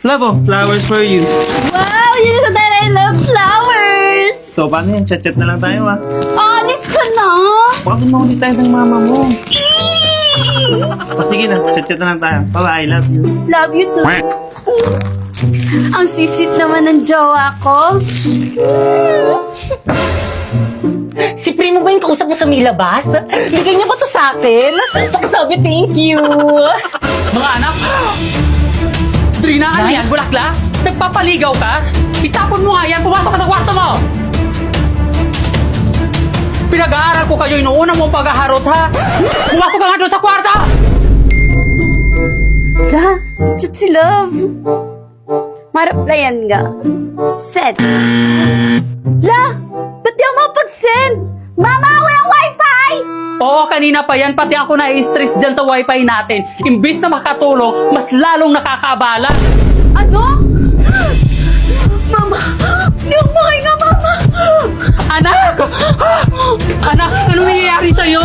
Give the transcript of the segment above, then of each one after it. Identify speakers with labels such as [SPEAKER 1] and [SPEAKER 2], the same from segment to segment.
[SPEAKER 1] Love, oh, flowers for you.
[SPEAKER 2] Wow! You know that I love flowers!
[SPEAKER 1] So, paano yan? Chat-chat na lang tayo, ah.
[SPEAKER 2] Alis ka na!
[SPEAKER 1] Bakit mo ulit tayo ng mama mo?
[SPEAKER 2] Eee!
[SPEAKER 1] O, sige na. Chat-chat na lang tayo. Bye-bye. I love you.
[SPEAKER 2] Love you too. Ang sweet-sweet naman ng jowa ko.
[SPEAKER 3] Si Primo ba yung kausap mo sa Milabas? Bigay niya ba to sa akin? Pakisabi, thank you.
[SPEAKER 4] Mga anak! Trina, ano yan? Bulakla? Nagpapaligaw ka? Itapon mo nga yan! Pumasok ka sa kwarto mo! Pinag-aaral ko kayo, inuuna mo paghaharot, ha? Pumasok ka nga doon sa kwarto!
[SPEAKER 2] La, chat si Love. Maraplayan nga. Send. La, ba't di ako mapag-send? Mama, walang wifi!
[SPEAKER 4] Oo, kanina pa yan. Pati ako na-stress dyan sa wifi natin. Imbis na makatulong, mas lalong nakakaabala.
[SPEAKER 2] Ano? Mama, di ako makahinga, Mama.
[SPEAKER 4] Anak! Anak, anong nangyayari sa'yo?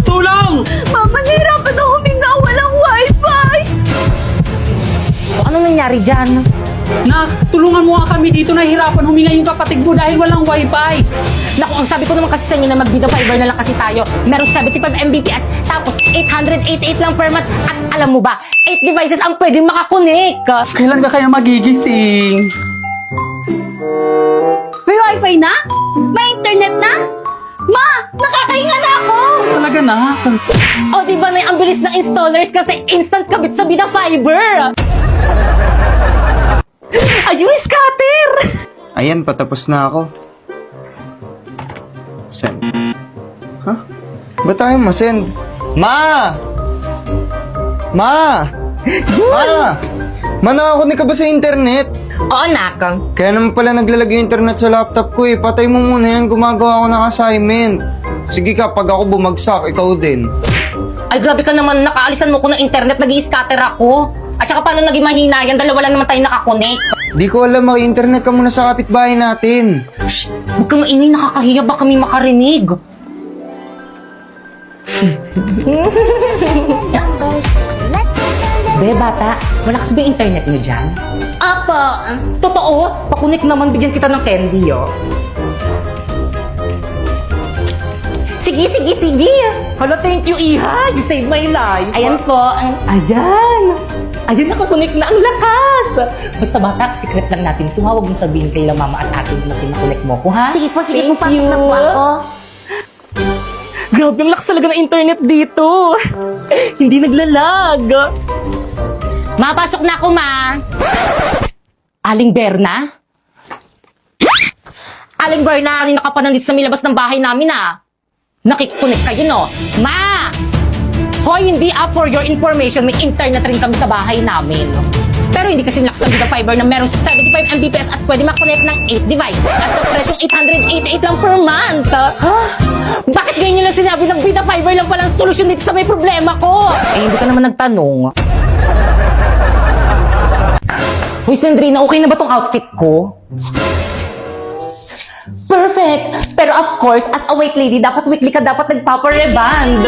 [SPEAKER 4] Tulong!
[SPEAKER 2] Mama, nahirapan ako huminga. Walang wifi.
[SPEAKER 3] Anong nangyari dyan?
[SPEAKER 4] Nak, tulungan mo nga kami dito. Nahihirapan huminga yung kapatid mo dahil walang wifi.
[SPEAKER 3] Naku, ang sabi ko naman kasi sa inyo na magbida fiber na lang kasi tayo. Meron 75 Mbps, tapos 888 lang per month. At alam mo ba, 8 devices ang pwedeng makakonek.
[SPEAKER 4] Kailan ka kaya magigising?
[SPEAKER 2] May wifi na? May internet na? Ma, nakakahinga na ako.
[SPEAKER 4] Talaga, nak.
[SPEAKER 3] O, di ba na ang bilis ng installers kasi instant kabit sa Bida Fiber? Ayun, scatter!
[SPEAKER 5] Ayan, patapos na ako. Send. Ha? Ba't tayo masend? Ma! Ma! Ma! Ma, nakakunik ka ba sa internet?
[SPEAKER 3] Oo, nakang.
[SPEAKER 5] Kaya naman pala naglalagay yung internet sa laptop ko eh. Patay mo muna yan, gumagawa ako ng assignment. Sige ka, pag ako bumagsak, ikaw din.
[SPEAKER 3] Ay, grabe ka naman, nakaalisan mo ko ng internet, nag-i-scatter ako. At saka paano naging mahina yan, dalawa lang naman tayo nakakonect.
[SPEAKER 5] Di ko alam, maki-internet ka muna sa kapitbahay natin.
[SPEAKER 3] Shh! Huwag kang maingay, nakakahiya, baka kami makarinig. Be, bata, malakas ba yung internet niyo dyan?
[SPEAKER 2] Apa,
[SPEAKER 3] Totoo? Pakunik naman, bigyan kita ng candy, oh. Sige, sige, sige. Hala, thank you, Iha. You saved my life.
[SPEAKER 2] ayan po.
[SPEAKER 3] Ayan! Ayan, nakakunik na ang lakas! Basta bata, secret lang natin ito, ha? Huwag mong sabihin kay mama at ate na pinakunik mo ko, ha?
[SPEAKER 2] Sige po,
[SPEAKER 3] Thank
[SPEAKER 2] pasok na po
[SPEAKER 3] you.
[SPEAKER 2] ako.
[SPEAKER 3] Grabe, ang lakas talaga ng internet dito! Hindi naglalag!
[SPEAKER 2] Mapasok na ako, Ma.
[SPEAKER 3] Aling Berna? Aling Berna, kanina ka pa nandito sa milabas ng bahay namin, ah. Nakikikunik kayo, no? Ma! Hoy, hindi up for your information, may internet rin kami sa bahay namin. Pero hindi kasi lakas ng Bida Fiber na meron 75 Mbps at pwede makonect ng 8 device at sa presyong 888 lang per month. Ha? Bakit ganyan lang sinabi ng Bida Fiber lang palang solusyon dito sa may problema ko? Eh, hindi ka naman nagtanong. Hoy, Sandrina, okay na ba tong outfit ko? Perfect! Pero of course, as a white lady, dapat weekly ka dapat nagpapa-reband.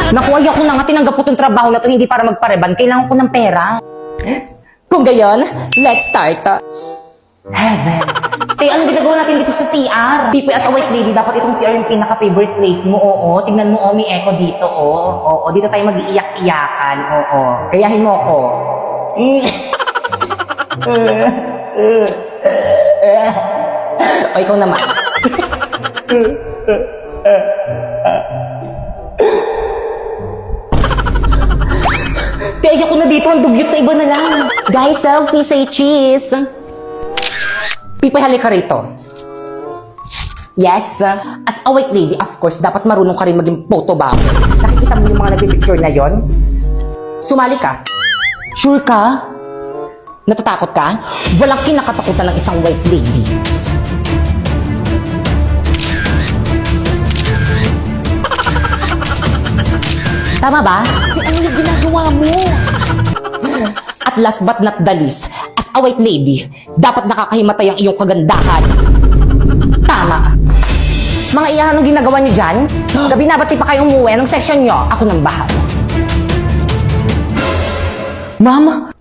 [SPEAKER 3] Naku, ayoko na nga tinanggap ko tong trabaho na to hindi para magpa-reband. Kailangan ko ng pera. Kung gayon, let's start. Heaven. Te, ano ginagawa natin dito sa CR? Pipoy, as a white lady, dapat itong CR yung pinaka-favorite place mo. Oo, tingnan mo, may echo dito, oo. Dito tayo mag-iiyak-iyakan, oo. Gayahin mo ako. O, ikaw naman. Kaya ko na dito, ang dugyot sa iba na lang. Guys, selfie, say cheese. Pipoy, halika rito. Yes, as a white lady, of course, dapat marunong ka rin maging photo bomb. Nakikita mo yung mga nagpipicture na yon? Sumali ka. Sure ka? Natatakot ka? Walang kinakatakutan ng isang white lady. Tama ba? Ano yung ginagawa mo? At last but not the least, as a white lady, dapat nakakahimatay ang iyong kagandahan. Tama. Mga iyan, anong ginagawa niyo dyan? Gabi na, ba't di pa kayo umuwi? Anong session niyo? Ako nang bahala. Mama!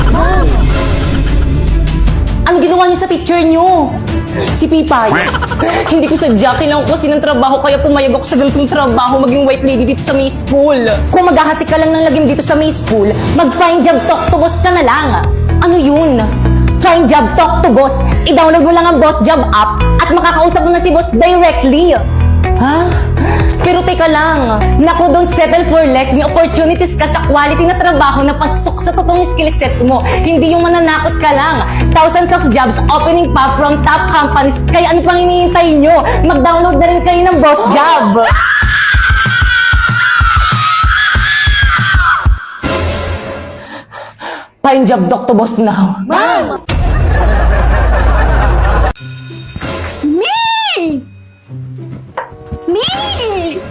[SPEAKER 3] Ma'am! Ano ginawa niyo sa picture niyo? Si Pipay. Hindi ko sadya, kailangan ko kasi ng trabaho kaya pumayag ako sa ganitong trabaho maging white lady dito sa May School. Kung maghahasik ka lang ng lagim dito sa May School, mag-find job talk to boss ka na lang. Ano yun? Find job talk to boss. I-download mo lang ang Boss Job app at makakausap mo na si boss directly. Ha? Pero teka lang, naku, don't settle for less. May opportunities ka sa quality na trabaho na pasok sa totoong skill sets mo. Hindi yung mananakot ka lang. Thousands of jobs opening pa from top companies. Kaya ano pang hinihintay nyo? Mag-download na rin kayo ng Boss Job. Find job doc to boss now.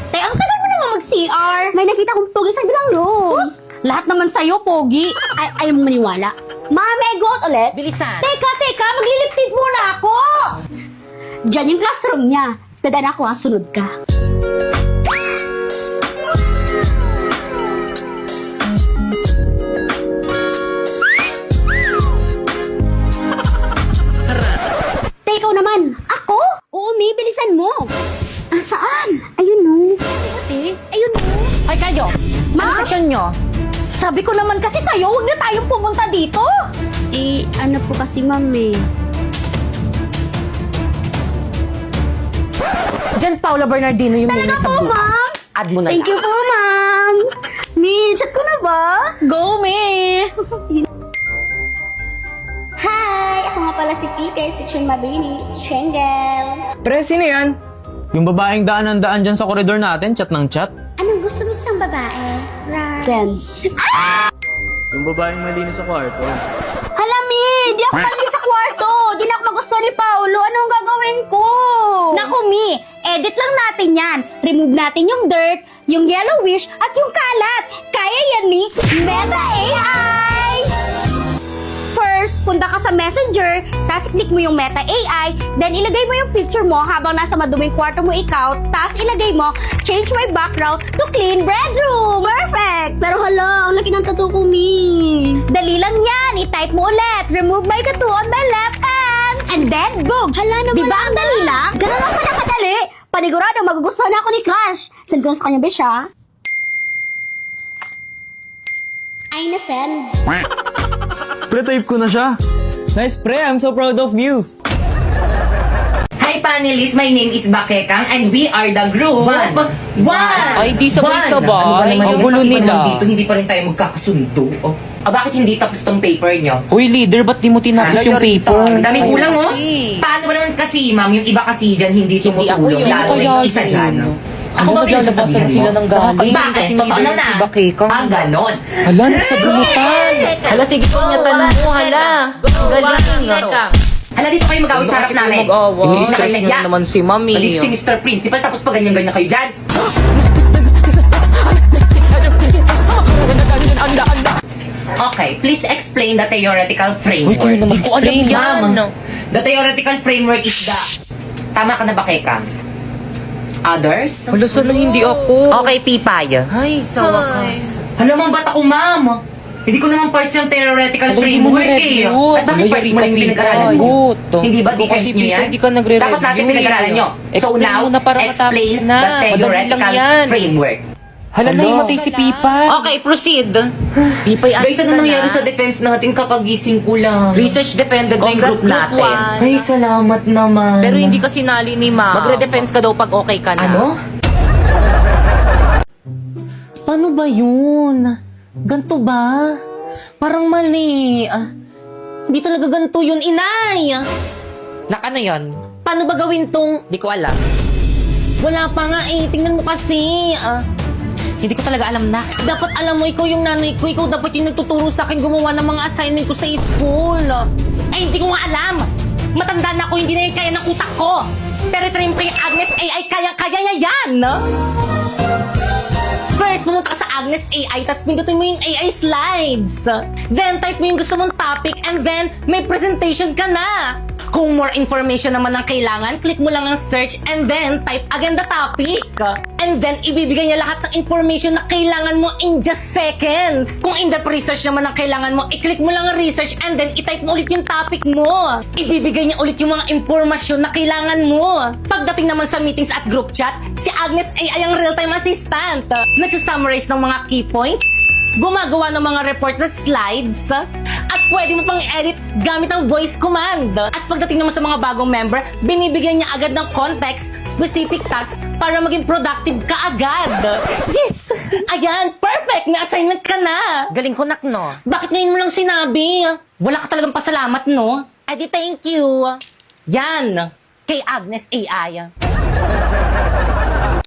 [SPEAKER 2] Tay, ang tagal mo naman mag-CR. May nakita kong pogi sa bilang rose. Lahat naman sa'yo, pogi. Ayaw mo maniwala. May goat ulit?
[SPEAKER 3] Bilisan.
[SPEAKER 2] Teka, maglilip tint muna ako. Diyan yung classroom niya. Dadan ako ha, sunod ka. Ikaw naman. Ako? Oo, May, bilisan mo. Saan? Ayun no. Ayun no.
[SPEAKER 3] Ay kayo,
[SPEAKER 2] Ma?
[SPEAKER 3] ano session nyo?
[SPEAKER 2] Sabi ko naman kasi sa'yo, huwag na tayong pumunta dito. Ano po kasi, ma'am
[SPEAKER 3] Diyan Paula Bernardino yung name
[SPEAKER 2] Talaga
[SPEAKER 3] sa
[SPEAKER 2] po,
[SPEAKER 3] blue.
[SPEAKER 2] ma'am.
[SPEAKER 3] Add mo na
[SPEAKER 2] Thank you
[SPEAKER 3] lang.
[SPEAKER 2] po, ma'am. May, chat ko na ba? Go, May. Hi! Ako nga pala si PK, Section Mabini, Shengel.
[SPEAKER 6] Pre, sino yan? Yung babaeng daan dyan sa koridor natin, chat ng chat.
[SPEAKER 2] Anong gusto mo sa babae? Sen.
[SPEAKER 6] Yung babaeng malinis sa kwarto.
[SPEAKER 2] Hala, Mi! Di ako mali sa kwarto! Di na ako magustuhan ni Paolo! Anong gagawin ko? Naku, Mi! Edit lang natin yan! Remove natin yung dirt, yung yellowish, at yung kalat! Kaya yan ni Meta AI! First, punta ka sa Messenger, tapos click mo yung Meta AI, then ilagay mo yung picture mo habang nasa maduming kwarto mo ikaw, tapos ilagay mo, change my background to clean bedroom! Perfect! Pero hala, ang laki ng tattoo ko, Mi. Dali lang yan, i-type mo ulit, remove my tattoo on my left hand, and then boom! Hala naman. Diba ang dali lang? Ganun lang pala kadali. Panigurado, magugustuhan ako ni Crush. Send ko sa kanya, Besha. Ay, na-send.
[SPEAKER 5] Pre, type ko na siya.
[SPEAKER 6] Nice pre, I'm so proud of you.
[SPEAKER 3] Hi panelists, my name is Bakekang and we are the group. One!
[SPEAKER 6] Ay, di sabay-sabay.
[SPEAKER 3] Ano ba naman
[SPEAKER 6] Ang
[SPEAKER 3] yun?
[SPEAKER 6] gulo
[SPEAKER 3] Pati ba
[SPEAKER 6] nila.
[SPEAKER 3] naman dito, hindi pa rin tayo magkakasundo. Oh. Bakit hindi tapos tong paper nyo?
[SPEAKER 6] Uy, leader, ba't di mo tinapos yung paper?
[SPEAKER 3] Ang daming
[SPEAKER 6] Ay,
[SPEAKER 3] kulang, oh.
[SPEAKER 6] kasi.
[SPEAKER 3] Paano ba naman kasi, ma'am, yung iba kasi dyan hindi tumutulong.
[SPEAKER 6] Sino
[SPEAKER 3] Lalo na
[SPEAKER 6] kaya
[SPEAKER 3] yung isa
[SPEAKER 6] yun?
[SPEAKER 3] dyan.
[SPEAKER 6] Ano,
[SPEAKER 3] ba
[SPEAKER 6] naglalabasan
[SPEAKER 3] pinagsasabihan
[SPEAKER 6] sila
[SPEAKER 3] mo?
[SPEAKER 6] ng galing?
[SPEAKER 3] Bakit?
[SPEAKER 6] Kasi
[SPEAKER 3] Totoo
[SPEAKER 6] leader
[SPEAKER 3] na.
[SPEAKER 6] si Bakekang.
[SPEAKER 3] Ah, ganon.
[SPEAKER 6] Hala, nagsabunutan. Hala, sige ko niya tanong mo, hala. Galing.
[SPEAKER 3] Hala, dito kayo mag-away sa harap namin.
[SPEAKER 6] Ini-stress nyo na naman si Mami.
[SPEAKER 3] Nandito si Mr. Principal, tapos pa ganyan-ganyan kayo dyan. Okay, please explain the theoretical framework.
[SPEAKER 6] Uy, kayo naman explain.
[SPEAKER 3] Ma'am, the theoretical framework is the... Tama ka na ba, Keka? Others?
[SPEAKER 6] Hala, sana hindi ako.
[SPEAKER 3] Okay, Pipay.
[SPEAKER 6] Ay, sa wakas.
[SPEAKER 3] Hala, ma'am, ba't ako, ma'am? Hindi ko naman parts yung theoretical
[SPEAKER 6] Hindi mo
[SPEAKER 3] framework eh.
[SPEAKER 6] na-review.
[SPEAKER 3] At bakit
[SPEAKER 6] Wala,
[SPEAKER 3] parts
[SPEAKER 6] yari
[SPEAKER 3] mo
[SPEAKER 6] ka,
[SPEAKER 3] rin
[SPEAKER 6] Pipay.
[SPEAKER 3] pinag-aralan nyo?
[SPEAKER 6] Good.
[SPEAKER 3] Hindi ba
[SPEAKER 6] Ikaw
[SPEAKER 3] defense
[SPEAKER 6] kasi,
[SPEAKER 3] nyo yan?
[SPEAKER 6] Pipay, hindi ka nagre-review
[SPEAKER 3] Dapat natin
[SPEAKER 6] eh.
[SPEAKER 3] pinag-aralan nyo. So
[SPEAKER 6] Explain
[SPEAKER 3] now,
[SPEAKER 6] mo na para matapos
[SPEAKER 3] explain
[SPEAKER 6] na.
[SPEAKER 3] the
[SPEAKER 6] Madali lang
[SPEAKER 3] theoretical
[SPEAKER 6] yan.
[SPEAKER 3] framework.
[SPEAKER 6] Hala, naimatay si Pipay.
[SPEAKER 3] Okay, proceed.
[SPEAKER 6] Pipay,
[SPEAKER 3] Guys, ano nangyari sa defense natin? Kakagising ko lang.
[SPEAKER 6] Research defended na yung group natin.
[SPEAKER 3] Ay, salamat naman.
[SPEAKER 6] Pero hindi kasi nali ni Ma. Magre-defense ka daw pag okay ka na.
[SPEAKER 3] Ano?
[SPEAKER 6] Paano ba yun? Ganto ba? Parang mali. Hindi talaga ganto yun, inay.
[SPEAKER 3] Nakano yun?
[SPEAKER 6] Paano ba gawin tong...
[SPEAKER 3] Di ko alam.
[SPEAKER 6] Wala pa nga eh. Tingnan mo kasi.
[SPEAKER 3] Hindi ko talaga alam na.
[SPEAKER 6] Dapat alam mo, ikaw yung nanay ko. Ikaw dapat yung nagtuturo sa akin gumawa ng mga assignment ko sa school.
[SPEAKER 3] Ay, hindi ko nga alam. Matanda na ako, hindi na yung kaya ng utak ko. Pero ito yung kay Agnes AI, kaya niya yan.
[SPEAKER 6] First, pumunta ka sa Agnes AI, tapos pindutin mo yung AI slides. Then, type mo yung gusto mong topic, and then, may presentation ka na.
[SPEAKER 3] Kung more information naman ang kailangan, click mo lang ang search and then type agenda topic. And then, ibibigay niya lahat ng information na kailangan mo in just seconds. Kung in-depth research naman ang kailangan mo, i-click mo lang ang research and then i-type mo ulit yung topic mo. Ibibigay niya ulit yung mga impormasyon na kailangan mo. Pagdating naman sa meetings at group chat, si Agnes ay ang real-time assistant. Nagsasummarize ng mga key points, gumagawa ng mga report at slides, at pwede mo pang edit gamit ang voice command. At pagdating naman sa mga bagong member, binibigyan niya agad ng context, specific task para maging productive ka agad. Yes! Ayan, perfect! May assignment ka na!
[SPEAKER 6] Galing ko, nak, no?
[SPEAKER 3] Bakit ngayon mo lang sinabi? Wala ka talagang pasalamat, no?
[SPEAKER 6] Edi, thank you.
[SPEAKER 3] Yan! Kay Agnes AI.